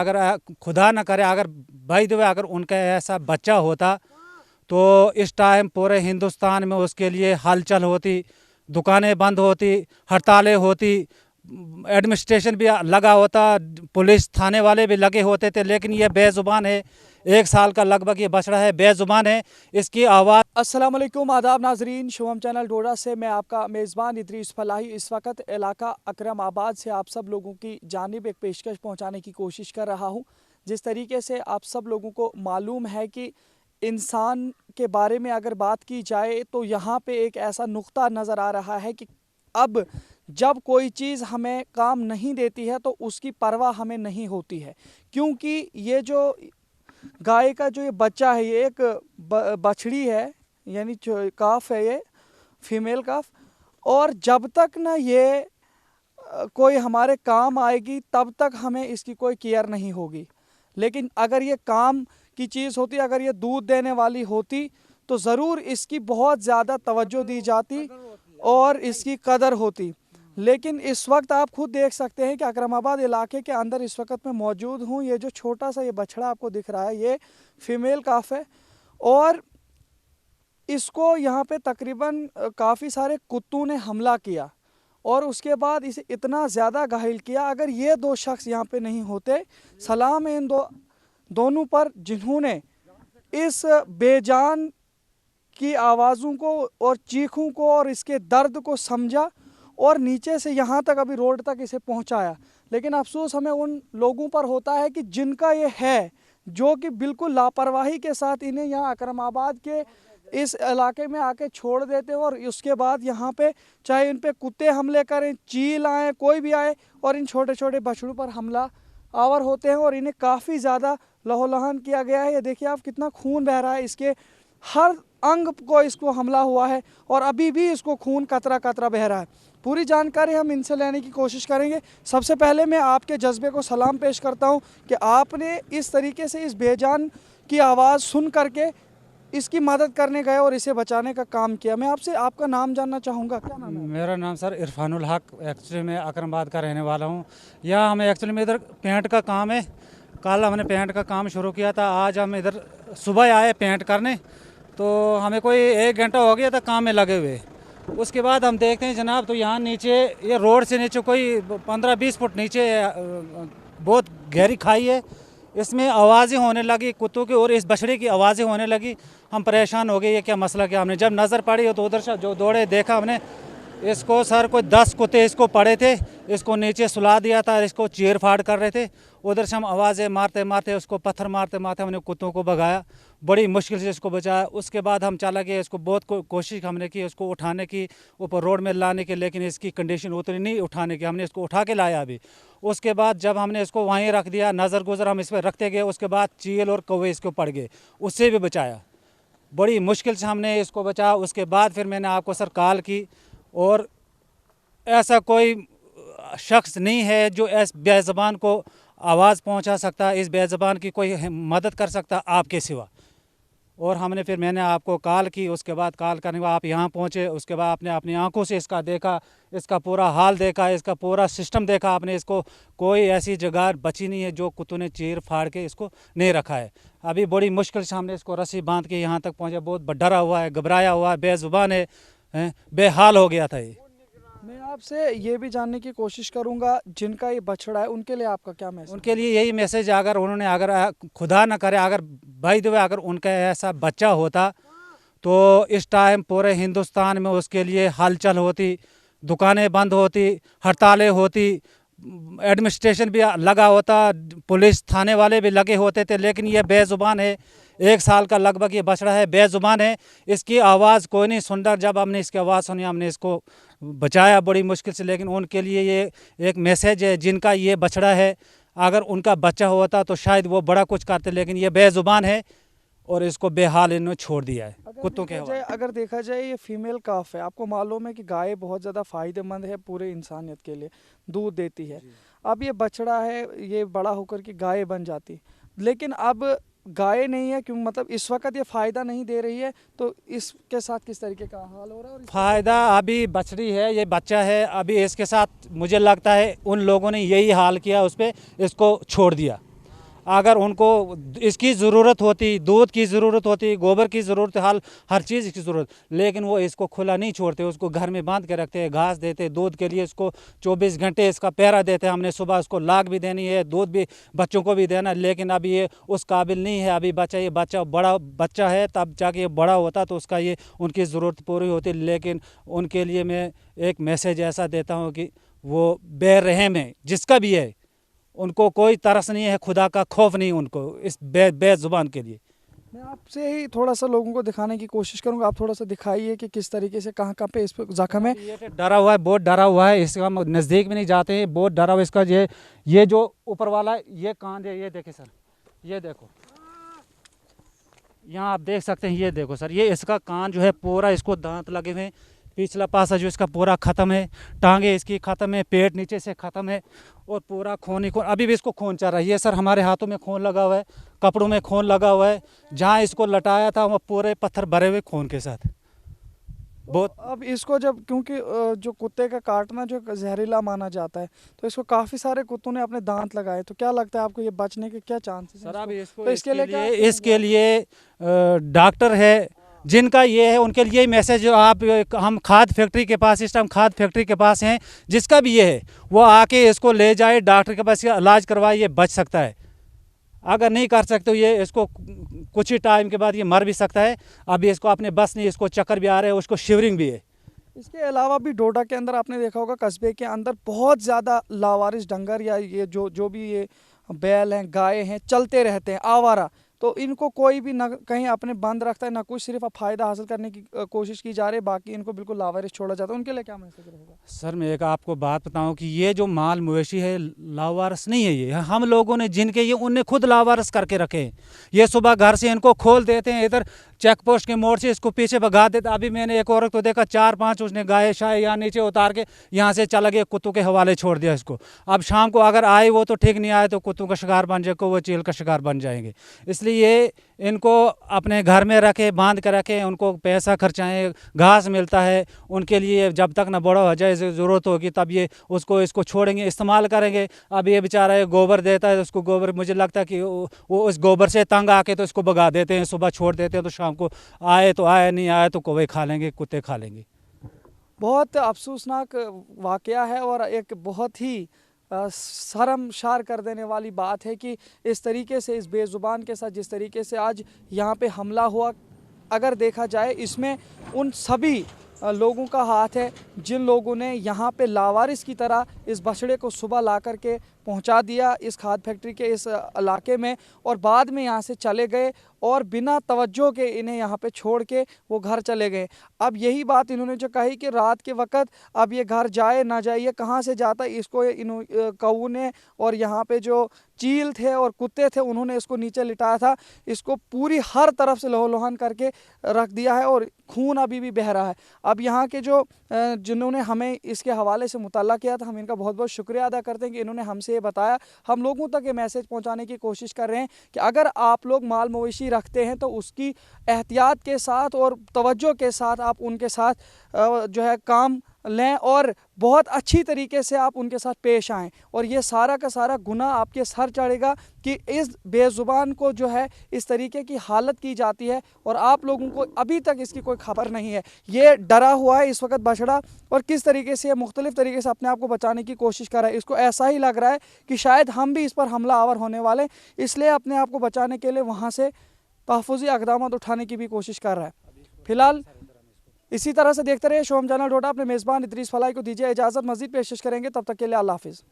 अगर खुदा न करे अगर भाई दुबे अगर उनका ऐसा बच्चा होता तो इस टाइम पूरे हिंदुस्तान में उसके लिए हलचल होती, दुकानें बंद होती, हड़तालें होती, एडमिनिस्ट्रेशन भी लगा होता, पुलिस थाने वाले भी लगे होते थे। लेकिन ये बेजुबान है, 1 साल का लगभग ये बछड़ा है, बेजुबान है। इसकी आवाज़। अस्सलाम वालेकुम, आदाब नाजरीन। शुभम चैनल डोडा से मैं आपका मेज़बान इदरीस फलाही इस वक्त इलाका अकरम आबाद से आप सब लोगों की जानिब एक पेशकश पहुंचाने की कोशिश कर रहा हूं। जिस तरीके से आप सब लोगों को मालूम है कि इंसान के बारे में अगर बात की जाए तो यहाँ पे एक ऐसा नुक्ता नज़र आ रहा है कि अब जब कोई चीज़ हमें काम नहीं देती है तो उसकी परवाह हमें नहीं होती है, क्योंकि ये जो गाय का जो ये बच्चा है ये एक बछड़ी है, यानी काफ है, ये फीमेल काफ। और जब तक ना ये कोई हमारे काम आएगी तब तक हमें इसकी कोई केयर नहीं होगी। लेकिन अगर ये काम की चीज़ होती, अगर ये दूध देने वाली होती तो ज़रूर इसकी बहुत ज़्यादा तवज्जो दी जाती और इसकी कदर होती। लेकिन इस वक्त आप खुद देख सकते हैं कि अकरमाबाद इलाके के अंदर इस वक्त मैं मौजूद हूँ। ये जो छोटा सा ये बछड़ा आपको दिख रहा है ये फीमेल काफ है और इसको यहाँ पे तकरीबन काफ़ी सारे कुत्तों ने हमला किया और उसके बाद इसे इतना ज़्यादा घायल किया। अगर ये दो शख्स यहाँ पे नहीं होते, सलाम इन दोनों पर जिन्होंने इस बेजान की आवाज़ों को और चीखों को और इसके दर्द को समझा और नीचे से यहाँ तक अभी रोड तक इसे पहुँचाया। लेकिन अफसोस हमें उन लोगों पर होता है कि जिनका ये है, जो कि बिल्कुल लापरवाही के साथ इन्हें यहाँ अकरमाबाद के इस इलाके में आके छोड़ देते हैं और उसके बाद यहाँ पे चाहे इन पे कुत्ते हमले करें, चील आए, कोई भी आए और इन छोटे छोटे बछड़ों पर हमला आवर होते हैं और इन्हें काफ़ी ज़्यादा लहूलुहान किया गया है। ये देखिए आप कितना खून बह रहा है, इसके हर अंग को इसको हमला हुआ है और अभी भी इसको खून कतरा कतरा बह रहा है। पूरी जानकारी हम इनसे लेने की कोशिश करेंगे। सबसे पहले मैं आपके जज्बे को सलाम पेश करता हूं कि आपने इस तरीके से इस बेजान की आवाज़ सुन करके इसकी मदद करने गए और इसे बचाने का काम किया। मैं आपसे आपका नाम जानना चाहूँगा, क्या नाम है? मेरा नाम सर इरफानुल हक, एक्चुअली मैं अकरमाबाद का रहने वाला हूँ। यहाँ हमें एक्चुअली में इधर पेंट का काम है। कल हमने पेंट का काम शुरू किया था, आज हम इधर सुबह आए पेंट करने, तो हमें कोई 1 घंटा हो गया था काम में लगे हुए। उसके बाद हम देखते हैं जनाब, तो यहाँ नीचे ये रोड से नीचे कोई 15-20 फुट नीचे बहुत गहरी खाई है। इसमें आवाज़ें होने लगी कुत्तों की और इस बछड़े की आवाज़ें होने लगी। हम परेशान हो गए, ये क्या मसला क्या। हमने जब नज़र पड़ी तो उधर से जो दौड़े देखा हमने इसको, सर कोई 10 कुत्ते इसको पड़े थे, इसको नीचे सुला दिया था, इसको चीर फाड़ कर रहे थे। उधर से हम आवाज़ें मारते मारते उसको पत्थर मारते मारते हमने कुत्तों को भगाया, बड़ी मुश्किल से इसको बचाया। उसके बाद हम चला गए, इसको बहुत कोशिश हमने की उसको उठाने की, ऊपर रोड में लाने की, लेकिन इसकी कंडीशन उतनी नहीं उठाने की। हमने इसको उठा के लाया अभी। उसके बाद जब हमने इसको वहीं रख दिया, नज़र गुजर हम इस पर रखते गए, उसके बाद चील और कौवे इसको पड़ गए, उससे भी बचाया। बड़ी मुश्किल से हमने इसको बचाया। उसके बाद फिर मैंने आपको सर कॉल की और ऐसा कोई शख्स नहीं है जो इस बेज़बान को आवाज़ पहुंचा सकता, इस बेज़बान की कोई मदद कर सकता आपके सिवा। और हमने फिर मैंने आपको कॉल की, उसके बाद कॉल करने के बाद आप यहाँ पहुँचे। उसके बाद आपने अपनी आंखों से इसका देखा, इसका पूरा हाल देखा, इसका पूरा सिस्टम देखा आपने। इसको कोई ऐसी जगह बची नहीं है जो कुत्तों ने चीर फाड़ के इसको नहीं रखा है। अभी बड़ी मुश्किल से हमने इसको रस्सी बांध के यहाँ तक पहुँचे। बहुत डरा हुआ है, घबराया हुआ है, बेज़ुबान है, बेहाल हो गया था ये। मैं आपसे ये भी जानने की कोशिश करूंगा, जिनका ये बछड़ा है उनके लिए आपका क्या मैसेज? उनके लिए यही मैसेज, अगर उन्होंने अगर खुदा न करे अगर भाई दुबे अगर उनका ऐसा बच्चा होता तो इस टाइम पूरे हिंदुस्तान में उसके लिए हलचल होती, दुकानें बंद होती, हड़तालें होती, एडमिनिस्ट्रेशन भी लगा होता, पुलिस थाने वाले भी लगे होते थे। लेकिन ये बेजुबान है, 1 साल का लगभग ये बछड़ा है, बेजुबान है। इसकी आवाज़ कोई नहीं सुनता। जब हमने इसकी आवाज़ सुनी हमने इसको बचाया बड़ी मुश्किल से। लेकिन उनके लिए ये एक मैसेज है, जिनका ये बछड़ा है अगर उनका बच्चा होता तो शायद वो बड़ा कुछ करते, लेकिन ये बेजुबान है और इसको बेहाल इन्होंने छोड़ दिया है कुत्तों के हवाले। अगर देखा जाए ये फीमेल काफ है, आपको मालूम है कि गाय बहुत ज़्यादा फ़ायदेमंद है पूरे इंसानियत के लिए, दूध देती है। अब ये बछड़ा है, ये बड़ा होकर के गाय बन जाती, लेकिन अब गाय नहीं है, क्यों मतलब इस वक्त ये फ़ायदा नहीं दे रही है, तो इसके साथ किस तरीके का हाल हो रहा है? और फ़ायदा अभी बछड़ी है, ये बच्चा है, अभी इसके साथ मुझे लगता है उन लोगों ने यही हाल किया, उस पर इसको छोड़ दिया। अगर उनको इसकी ज़रूरत होती, दूध की ज़रूरत होती, गोबर की ज़रूरत, हर चीज़ की ज़रूरत, लेकिन वो इसको खुला नहीं छोड़ते, उसको घर में बांध के रखते हैं, घास देते, दूध के लिए इसको 24 घंटे इसका पहरा देते हैं। हमने सुबह उसको लाग भी देनी है, दूध भी बच्चों को भी देना, लेकिन अभी ये उस काबिल नहीं है। अभी ये बच्चा बड़ा बच्चा है, तब जाके ये बड़ा होता तो उसका ये उनकी ज़रूरत पूरी होती। लेकिन उनके लिए मैं एक मैसेज ऐसा देता हूँ कि वो बेरहम है, जिसका भी है, उनको कोई तरस नहीं है, खुदा का खौफ नहीं उनको इस बेजुबान के लिए। मैं आपसे ही थोड़ा सा लोगों को दिखाने की कोशिश करूंगा, आप थोड़ा सा दिखाइए कि किस तरीके से कहाँ पे इस पे जख्म है। ये डरा हुआ है, बहुत डरा हुआ है, इसका हम नज़दीक भी नहीं जाते हैं, बहुत डरा हुआ इसका। ये जो ऊपर वाला ये कान है, ये देखे सर, ये देखो, यहाँ आप देख सकते हैं, ये देखो सर, ये इसका कान जो है पूरा, इसको दांत लगे हुए हैं, पिछला पासा जो इसका पूरा ख़त्म है, टांगे इसकी ख़त्म है, पेट नीचे से ख़त्म है, और पूरा खून ही खून, अभी भी इसको खून चल रहा है। ये सर हमारे हाथों में खून लगा हुआ है, कपड़ों में खून लगा हुआ है, जहाँ इसको लटाया था वो पूरे पत्थर भरे हुए खून के साथ। बहुत अब इसको जब, क्योंकि जो कुत्ते का काटना जो जहरीला माना जाता है, तो इसको काफ़ी सारे कुत्तों ने अपने दांत लगाए, तो क्या लगता है आपको ये बचने के क्या चांसेस हैं? सर अब इसको तो इसके लिए डॉक्टर है जिनका ये है, उनके लिए मैसेज आप, हम खाद फैक्ट्री के पास, इस टाइम खाद फैक्ट्री के पास हैं, जिसका भी ये है वो आके इसको ले जाए डॉक्टर के पास, इलाज करवाए, ये बच सकता है। अगर नहीं कर सकते तो ये इसको कुछ ही टाइम के बाद ये मर भी सकता है। अभी इसको अपने बस नहीं, इसको चक्कर भी आ रहे हैं, उसको शिवरिंग भी है। इसके अलावा भी डोडा के अंदर आपने देखा होगा, कस्बे के अंदर बहुत ज़्यादा लावारिस डंगर या ये जो भी ये बैल हैं, गाय हैं, चलते रहते हैं आवारा, तो इनको कोई भी ना कहीं अपने बंद रखता है ना कुछ, सिर्फ अब फ़ायदा हासिल करने की कोशिश की जा रही है, बाकी इनको बिल्कुल लावारिस छोड़ा जाता है। उनके लिए क्या मैसेज रहेगा? सर मैं एक आपको बात बताऊं कि ये जो माल मवेशी है लावारस नहीं है, ये हम लोगों ने जिनके ये उनने खुद लावारस करके रखे हैं। ये सुबह घर से इनको खोल देते हैं, इधर चेक पोस्ट के मोड़ से इसको पीछे भगा देते। अभी मैंने एक औरत को देखा, 4-5 उसने गाय शाय यहाँ नीचे उतार के यहाँ से चला गया, कुत्तों के हवाले छोड़ दिया इसको। अब शाम को अगर आए वो तो ठीक, नहीं आए तो कुत्तों का शिकार बन जाए, वो चील का शिकार बन जाएंगे। इसलिए इनको अपने घर में रखे, बांध कर रखें, उनको पैसा खर्चाएं, घास मिलता है उनके लिए, जब तक ना बड़ा हो जाए, ज़रूरत होगी तब ये इसको छोड़ेंगे, इस्तेमाल करेंगे। अब ये बेचारा ये गोबर देता है, उसको गोबर, मुझे लगता है कि वो उस गोबर से तंग आके तो इसको भगा देते हैं, सुबह छोड़ देते हैं, तो शाम को आए तो आए, नहीं आए तो कौवे खा लेंगे, कुत्ते खा लेंगे। बहुत अफसोसनाक वाकया है और एक बहुत ही शर्मसार कर देने वाली बात है कि इस तरीके से, इस बेज़ुबान के साथ जिस तरीके से आज यहाँ पे हमला हुआ, अगर देखा जाए इसमें उन सभी लोगों का हाथ है जिन लोगों ने यहाँ पे लावारिस की तरह इस बछड़े को सुबह ला कर के पहुँचा दिया इस खाद फैक्ट्री के इस इलाके में, और बाद में यहाँ से चले गए और बिना तवज्जो के इन्हें यहाँ पे छोड़ के वो घर चले गए। अब यही बात इन्होंने जो कही कि रात के वक्त अब ये घर जाए ना जाए, ये कहाँ से जाता, इसको कौओं ने और यहाँ पे जो चील थे और कुत्ते थे उन्होंने इसको नीचे लिटाया था, इसको पूरी हर तरफ से लहूलुहान करके रख दिया है और खून अभी भी बह रहा है। अब यहाँ के जो जिन्होंने हमें इसके हवाले से मुतल्ला किया था, हम इनका बहुत बहुत शुक्रिया अदा करते हैं कि इन्होंने हमसे ये बताया। हम लोगों तक ये मैसेज पहुँचाने की कोशिश कर रहे हैं कि अगर आप लोग माल मवेशी रखते हैं तो उसकी एहतियात के साथ और तवज्जो के साथ आप उनके साथ जो है काम लें और बहुत अच्छी तरीके से आप उनके साथ पेश आएँ, और ये सारा का सारा गुनाह आपके सर चढ़ेगा कि इस बेज़ुबान को जो है इस तरीके की हालत की जाती है और आप लोगों को अभी तक इसकी कोई खबर नहीं है। ये डरा हुआ है इस वक्त बछड़ा और किस तरीके से मुख्तलिफ तरीके से अपने आप को बचाने की कोशिश कर रहा है। इसको ऐसा ही लग रहा है कि शायद हम भी इस पर हमला आवर होने वाले, इसलिए अपने आप को बचाने के लिए वहाँ से तहफ़्फ़ुज़ी इक़दाम उठाने की भी कोशिश कर रहा है। फिलहाल इसी तरह से देखते रहिए शोम चैनल डोडा। अपने मेज़बान इदरीस फलाई को दीजिए इजाज़त, मज़ीद पेशिश करेंगे, तब तक के लिए अल्लाह हाफ़िज़।